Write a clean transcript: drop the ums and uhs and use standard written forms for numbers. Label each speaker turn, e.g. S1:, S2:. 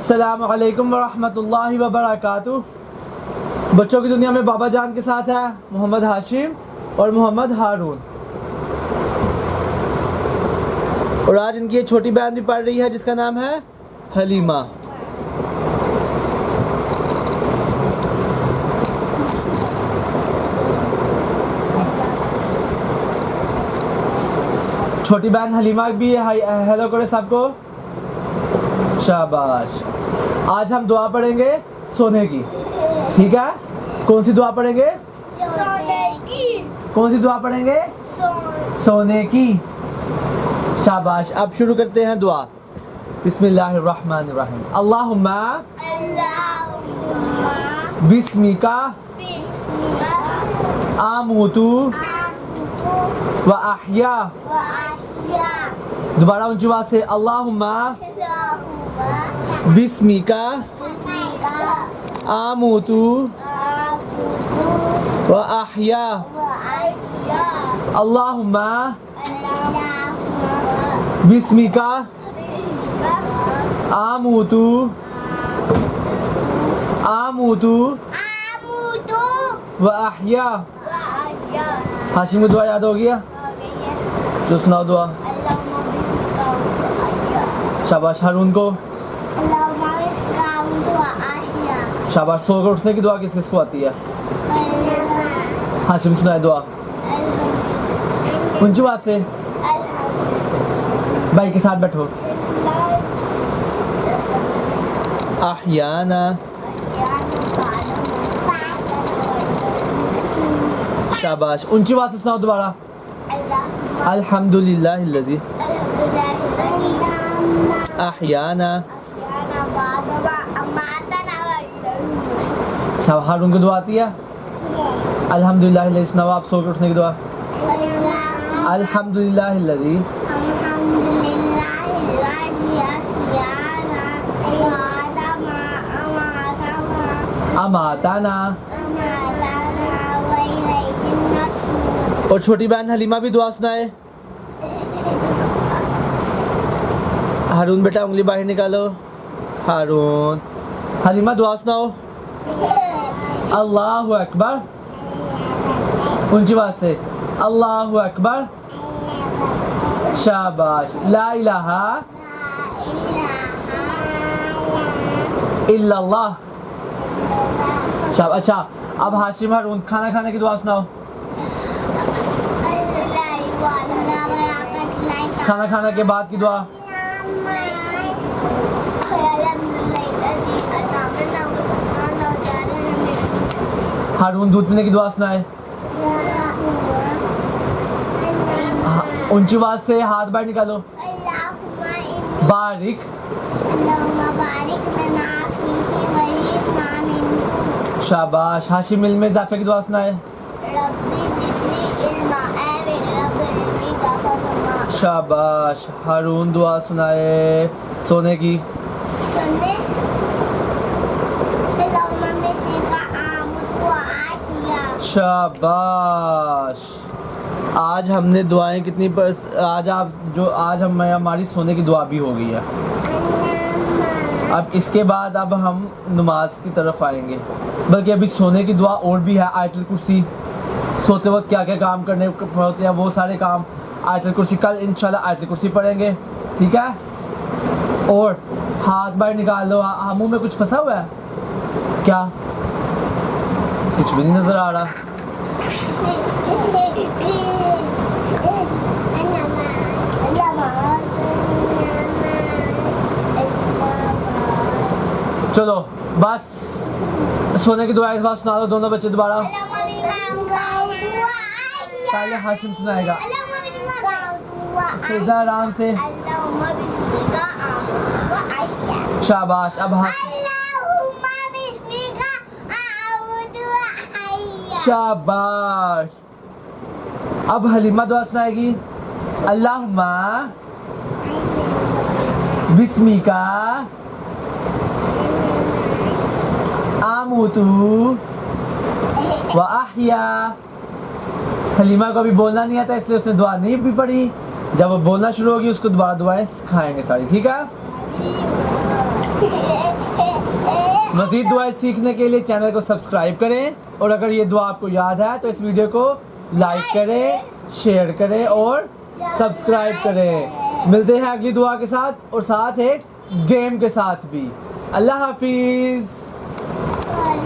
S1: अस्सलामु अलैकुम वरहमतुल्लाहि वबरकातुह। बच्चों की दुनिया में बाबा जान के साथ है मोहम्मद हाशिम और मोहम्मद हारून, और आज इनकी एक छोटी बहन भी पढ़ रही है जिसका नाम है हलीमा। छोटी बहन हलीमा भी हेलो करे सबको, शाबाश। आज हम दुआ पढ़ेंगे सोने की, ठीक है? कौन सी दुआ पढ़ेंगे?
S2: सोने की।
S1: कौन सी दुआ पढ़ेंगे? सोने की, शाबाश। अब शुरू करते हैं दुआ। बिस्मिल्लाहिर्रहमानिर्रहीम। अल्लाहुम्मा बिस्मिका आमुतु व अहया। दोबारा ऊंची आवाज से, अल्लाहुम्मा बिस्मिका आमुतु व अहया। अल्लाहुम्मा बिस्मिका आमुतु व अहया। हाशिम को दुआ याद हो गया? जो सुनाओ दुआ। शाबाश। हारून को? शाबाश। सोकर उठने की दुआ किस किस को आती है? हाशिम सुनाए दुआ ऊंची आवाज से, भाई के साथ बैठो। अहयाना। शाबाश। ऊंची आवाज से सुनाओ दोबारा। अल्हम्दुलिल्लाहिल्लज़ी अहयाना। शाबाश। हारून को दुआ आती है? अल्हम्दुलिल्लाहिल्लज़ी। सुनाओ आप सो के उठने की दुआ। अल्हम्दुलिल्लाहिल्लज़ी अमाताना। और छोटी बहन हलीमा भी दुआ सुनाए। हारून बेटा उंगली बाहर निकालो। हारून। हलीमा दुआ सुनाओ। अल्लाहु अकबर। ऊंची आवाज से, अल्लाहु अकबर। शाबाश। ला इलाहा इल्लल्लाह। शाबाश। अच्छा, अब हाशिम हारून खाना खाने की दुआ सुनाओ। खाना खाने के बाद की दुआ। हारून दूध पीने की दुआ सुनाए। ऊंची आवाज से हाथ बाहर निकालो। बारिक। शाबाश। हाशिम इल्म में इजाफे की दुआ सुनाए। शाबाश। हारून दुआ सुनाए सोने की। शाबाश। आज हमने दुआएं कितनी आज हमारी सोने की दुआ भी हो गई है। अब इसके बाद अब हम नमाज की तरफ आएंगे, बल्कि अभी सोने की दुआ और भी है। आयतुल कुर्सी, सोते वक्त क्या क्या काम करने होते हैं वो सारे काम। आयतुल कुर्सी कल इंशाल्लाह आयतुल कुर्सी पढ़ेंगे, ठीक है? और हाथ बाहर निकाल लो। मुंह में कुछ फंसा हुआ है क्या? कुछ भी नहीं नजर आ रहा। चलो बस, सोने की दुआ इस बार सुना दो दोनों बच्चे दोबारा। पहले हाशिम सुनाएगा। सीधा आराम से। शाबाश। अब शाबाश। अब हलीमा दुआ सुनाएगी। अल्लाहुम्मा बिस्मिका आमुतु व अहया। हलीमा को अभी बोलना नहीं आता इसलिए उसने दुआ नहीं भी पढ़ी। जब वो बोलना शुरू होगी उसको दोबारा दुआएं सिखाएंगे सारी, ठीक है? मज़ीद दुआएं सीखने के लिए चैनल को सब्सक्राइब करें, और अगर ये दुआ आपको याद है तो इस वीडियो को लाइक करें, शेयर करें और सब्सक्राइब करें। मिलते हैं अगली दुआ के साथ और साथ एक गेम के साथ भी। अल्लाह हाफिज़।